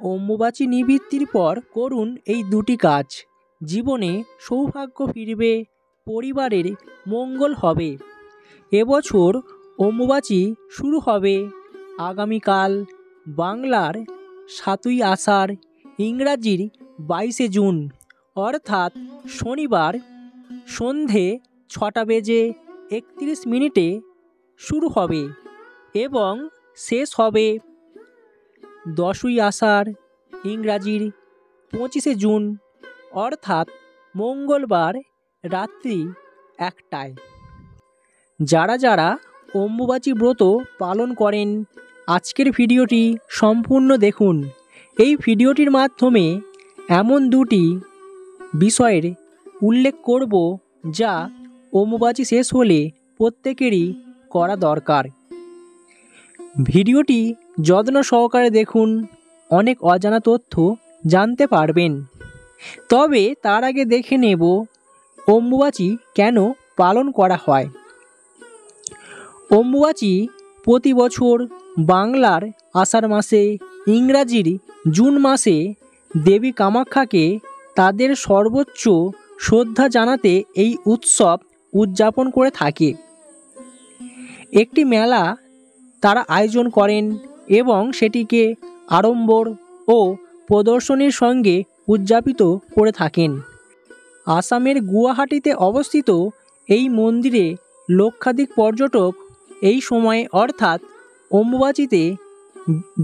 অম্বুবাচী নিবৃত্তির পর করুন এই দুটি কাজ, জীবনে সৌভাগ্য ফিরবে, পরিবারের মঙ্গল হবে। এবছর অম্বুবাচী শুরু হবে আগামীকাল, বাংলার 7ই আষাঢ়, ইংরাজির 22শে জুন, অর্থাৎ শনিবার সন্ধে 6:31 শুরু হবে এবং শেষ হবে 10ই আষাঢ়, ইংরাজির 25শে জুন, অর্থাৎ মঙ্গলবার রাত্রি 1টায়। যারা যারা অম্বুবাচী ব্রত পালন করেন আজকের ভিডিওটি সম্পূর্ণ দেখুন। এই ভিডিওটির মাধ্যমে এমন দুটি বিষয়ের উল্লেখ করব যা অম্বুবাচী শেষ হলে প্রত্যেকেরই করা দরকার। ভিডিওটি যত্ন সহকারে দেখুন, অনেক অজানা তথ্য জানতে পারবেন। তবে তার আগে দেখে নেব অম্বুবাচী কেন পালন করা হয়। অম্বুবাচী প্রতি বছর বাংলার আষাঢ় মাসে, ইংরাজির জুন মাসে দেবী কামাখ্যাকে তাদের সর্বোচ্চ শ্রদ্ধা জানাতে এই উৎসব উদযাপন করে থাকে। একটি মেলা তারা আয়োজন করেন এবং সেটিকে আড়ম্বর ও প্রদর্শনীর সঙ্গে উদযাপিত করে থাকেন। আসামের গুয়াহাটিতে অবস্থিত এই মন্দিরে লক্ষাধিক পর্যটক এই সময়ে অর্থাৎ অম্বুবাচীতে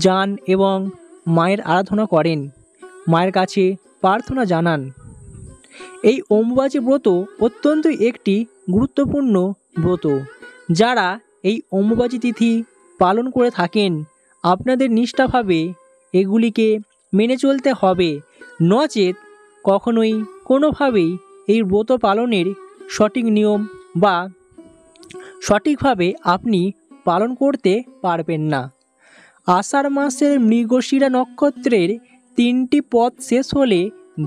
যান এবং মায়ের আরাধনা করেন, মায়ের কাছে প্রার্থনা জানান। এই অম্বুবাচী ব্রত অত্যন্ত একটি গুরুত্বপূর্ণ ব্রত। যারা এই অম্বুবাচী তিথি পালন করে থাকেন আপনাদের নিষ্ঠাভাবে এগুলিকে মেনে চলতে হবে, নচেত কখনোই কোনোভাবেই এই ব্রত পালনের সঠিক নিয়ম বা সঠিকভাবে আপনি পালন করতে পারবেন না। আষাঢ় মাসের মৃগশিরা নক্ষত্রের 3টি পদ শেষ হলে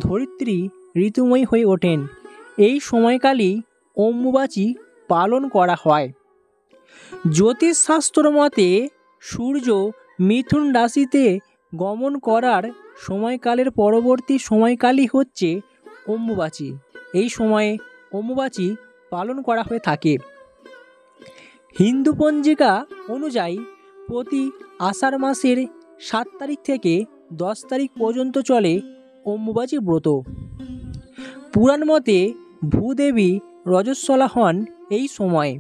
ধরিত্রী ঋতুময়ী হয়ে ওঠেন। এই সময়কালেই অম্বুবাচী পালন করা হয়। জ্যোতিষশাস্ত্র মতে সূর্য মিথুন রাশিতে গমন করার সময়কালের পরবর্তী সময়কালই হচ্ছে অম্বুবাচী। এই সময়ে অম্বুবাচী পালন করা হয়ে থাকে। হিন্দু পঞ্জিকা অনুযায়ী প্রতি আষাঢ় মাসের 7 তারিখ থেকে 10 তারিখ পর্যন্ত চলে অম্বুবাচী ব্রত। পুরাণ মতে ভূদেবী রজস্বলা হন এই সময়ে।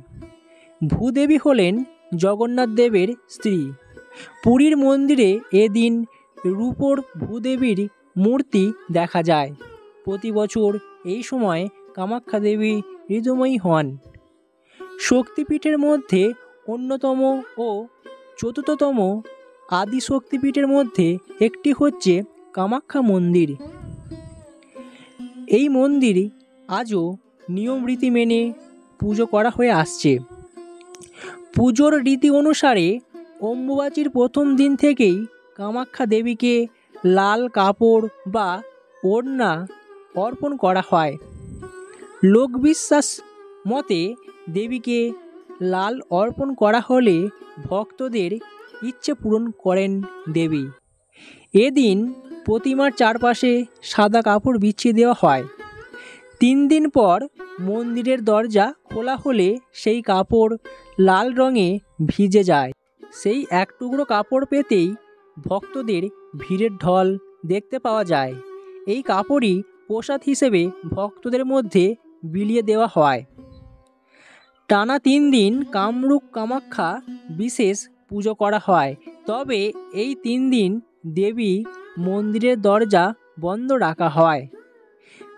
ভূদেবী হলেন জগন্নাথ দেবের স্ত্রী। পুরীর মন্দিরে এদিন রূপোর ভূদেবীর মূর্তি দেখা যায়। প্রতি বছর এই সময় কামাখ্যা দেবী ঋতুময়ী হন। শক্তিপীঠের মধ্যে অন্যতম ও চতুর্থতম আদি শক্তিপীঠের মধ্যে একটি হচ্ছে কামাখ্যা মন্দির। এই মন্দির আজও নিয়ম রীতি মেনে পুজো করা হয়ে আসছে। পুজোর রীতি অনুসারে অম্বুবাচীর প্রথম দিন থেকেই কামাখ্যা দেবীকে লাল কাপড় বা ওড়না অর্পণ করা হয়। লোকবিশ্বাস মতে দেবীকে লাল অর্পণ করা হলে ভক্তদের ইচ্ছে পূরণ করেন দেবী। এদিন প্রতিমার চারপাশে সাদা কাপড় বিছিয়ে দেওয়া হয়। 3 দিন পর মন্দিরের দরজা খোলা হলে সেই কাপড় লাল রঙে ভিজে যায়। সেই এক টুকরো কাপড় পেতেই ভক্তদের ভিড়ের ঢল দেখতে পাওয়া যায়। এই কাপড়ই প্রসাদ হিসেবে ভক্তদের মধ্যে বিলিয়ে দেওয়া হয়। টানা 3 দিন কামরূপ কামাখ্যা বিশেষ পুজো করা হয়। তবে এই 3 দিন দেবী মন্দিরের দরজা বন্ধ রাখা হয়।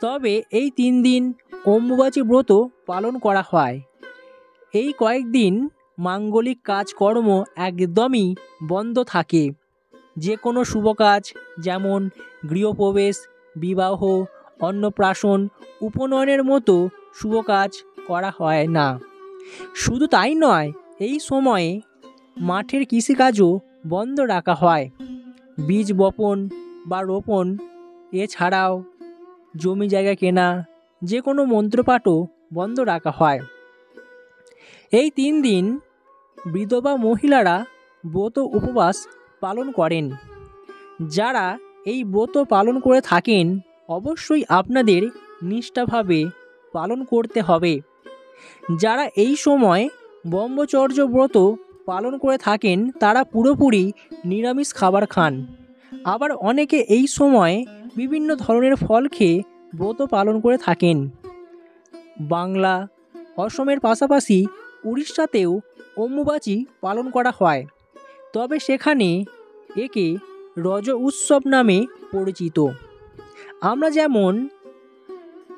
তবে এই 3 দিন অম্বুবাচী ব্রত পালন করা হয়। এই কয়েকদিন মাঙ্গলিক কাজকর্ম একদমই বন্ধ থাকে। যে কোনো শুভ কাজ যেমন গৃহপ্রবেশ, বিবাহ, অন্নপ্রাশন, উপনয়নের মতো শুভ কাজ করা হয় না। শুধু তাই নয়, এই সময়ে মাঠের কৃষিকাজও বন্ধ রাখা হয়। বীজ বপন বা রোপণ এছাড়াও জমি জায়গা কেনা, যে কোনো মন্ত্রপাঠও বন্ধ রাখা হয়। এই 3 দিন বিধবা মহিলারা ব্রত উপবাস পালন করেন। যারা এই ব্রত পালন করে থাকেন অবশ্যই আপনাদের নিষ্ঠাভাবে পালন করতে হবে। যারা এই সময় ব্রহ্মচর্য ব্রত পালন করে থাকেন তারা পুরোপুরি নিরামিষ খাবার খান। আবার অনেকে এই সময় বিভিন্ন ধরনের ফল খেয়ে ব্রত পালন করে থাকেন। বাংলা, অসমের পাশাপাশি উড়িষ্যাতেও অম্বুবাচী পালন করা হয়, তবে সেখানে একে রজ উৎসব নামে পরিচিত। আমরা যেমন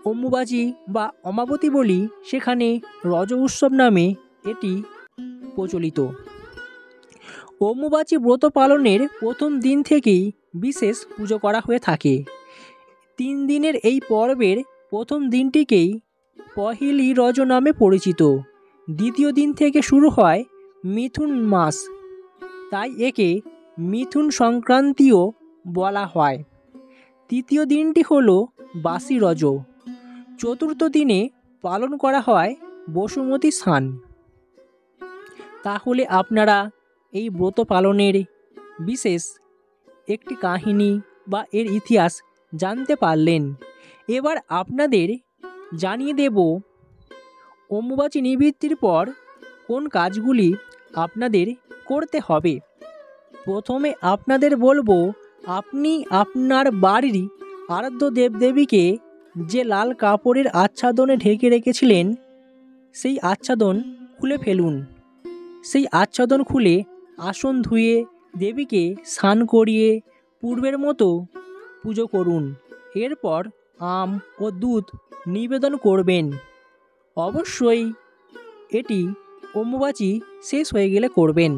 অম্বুবাচী বা অমাবতী বলি, সেখানে রজ উৎসব নামে এটি প্রচলিত। অম্বুবাচী ব্রত পালনের প্রথম দিন থেকেই বিশেষ পুজো করা হয়ে থাকে। 3 দিনের এই পর্বের প্রথম দিনটিকেই পহিলি রজ নামে পরিচিত। দ্বিতীয় দিন থেকে শুরু হয় মিথুন মাস, তাই একে মিথুন সংক্রান্তিও বলা হয়। তৃতীয় দিনটি হলো বাসি রজ। চতুর্থ দিনে পালন করা হয় বসুমতী স্নান। তাহলে আপনারা এই ব্রত পালনের বিশেষ একটি কাহিনী বা এর ইতিহাস জানতে পারলেন। এবার আপনাদের জানিয়ে দেব অম্বুবাচী নিবৃত্তির পর কোন কাজগুলি আপনাদের করতে হবে। প্রথমে আপনাদের বলবো, আপনি আপনার বাড়ির আরাধ্য দেবদেবীকে যে লাল কাপড়ের আচ্ছাদনে ঢেকে রেখেছিলেন সেই আচ্ছাদন খুলে ফেলুন। সেই আচ্ছাদন খুলে আসন ধুয়ে দেবীকে স্নান করিয়ে পূর্বের মতো পুজো করুন। এরপর আম ও দুধ নিবেদন করবেন। অবশ্যই এটি অম্বুবাচী শেষ হয়ে গেলে করবেন।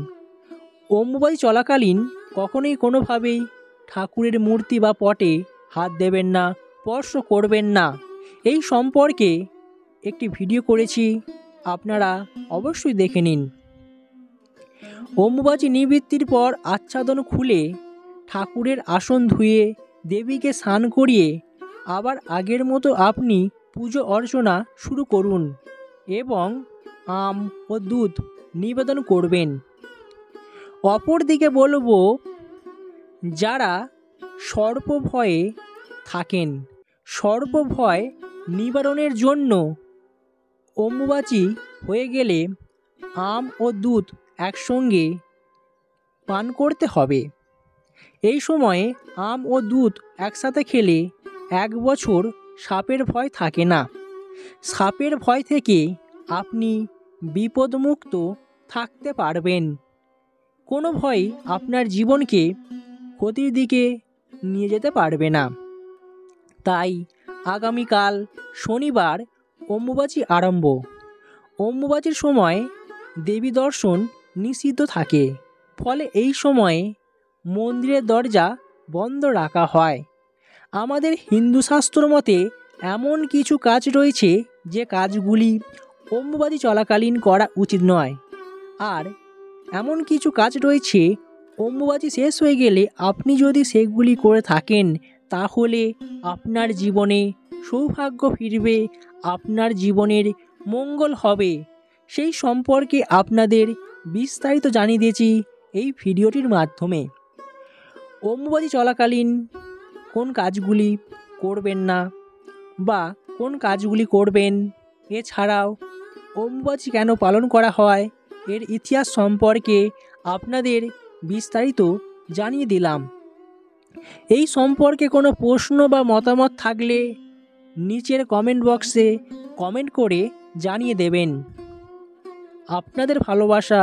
অম্বুবাচী চলাকালীন কখনোই কোনোভাবেই ঠাকুরের মূর্তি বা পটে হাত দেবেন না, স্পর্শ করবেন না। এই সম্পর্কে একটি ভিডিও করেছি, আপনারা অবশ্যই দেখে নিন। অম্বুবাচী নিবৃত্তির পর আচ্ছাদন খুলে ঠাকুরের আসন ধুয়ে দেবীকে স্নান করিয়ে আবার আগের মতো আপনি পুজো অর্চনা শুরু করুন এবং আম ও দুধ নিবেদন করবেন। অপরদিকে বলবো, যারা সর্প ভয়ে থাকেন, সর্প ভয় নিবারণের জন্য অম্বুবাচী হয়ে গেলে আম ও দুধ একসঙ্গে পান করতে হবে। এই সময়ে আম ও দুধ একসাথে খেলে 1 বছর সাপের ভয় থাকে না। সাপের ভয় থেকে আপনি বিপদমুক্ত থাকতে পারবেন। কোনো ভয় আপনার জীবনকে ক্ষতির দিকে নিয়ে যেতে পারবে না। তাই আগামীকাল শনিবার অম্বুবাচী আরম্ভ। অম্বুবাচীর সময় দেবী দর্শন নিষিদ্ধ থাকে, ফলে এই সময়ে মন্দিরের দরজা বন্ধ রাখা হয়। আমাদের হিন্দু শাস্ত্র মতে এমন কিছু কাজ রয়েছে যে কাজগুলি অম্বুবাচী চলাকালীন করা উচিত নয়, আর এমন কিছু কাজ রয়েছে অম্বুবাচী শেষ হয়ে গেলে আপনি যদি সেগুলি করে থাকেন তাহলে আপনার জীবনে সৌভাগ্য ফিরবে, আপনার জীবনের মঙ্গল হবে। সেই সম্পর্কে আপনাদের বিস্তারিত জানিয়ে দিয়েছি এই ভিডিওটির মাধ্যমে। অম্বুবাচী চলাকালীন কোন কাজগুলি করবেন না বা কোন কাজগুলি করবেন, এছাড়াও অম্বুবাচী কেন পালন করা হয় এর ইতিহাস সম্পর্কে আপনাদের বিস্তারিত জানিয়ে দিলাম। এই সম্পর্কে কোনো প্রশ্ন বা মতামত থাকলে নিচের কমেন্ট বক্সে কমেন্ট করে জানিয়ে দেবেন। আপনাদের ভালোবাসা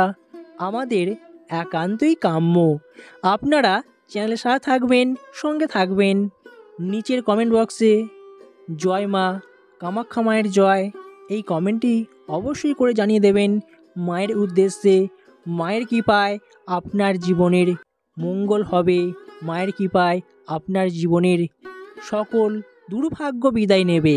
আমাদের একান্তই কাম্য। আপনারা চ্যানেলের সাথে থাকবেন, সঙ্গে থাকবেন। নিচের কমেন্ট বক্সে জয় মা কামাখ্যা মায়ের জয় এই কমেন্টটি অবশ্যই করে জানিয়ে দেবেন মায়ের উদ্দেশ্যে। মায়ের কৃপায় আপনার জীবনের মঙ্গল হবে, মায়ের কৃপায় আপনার জীবনের সকল দুর্ভাগ্য বিদায় নেবে।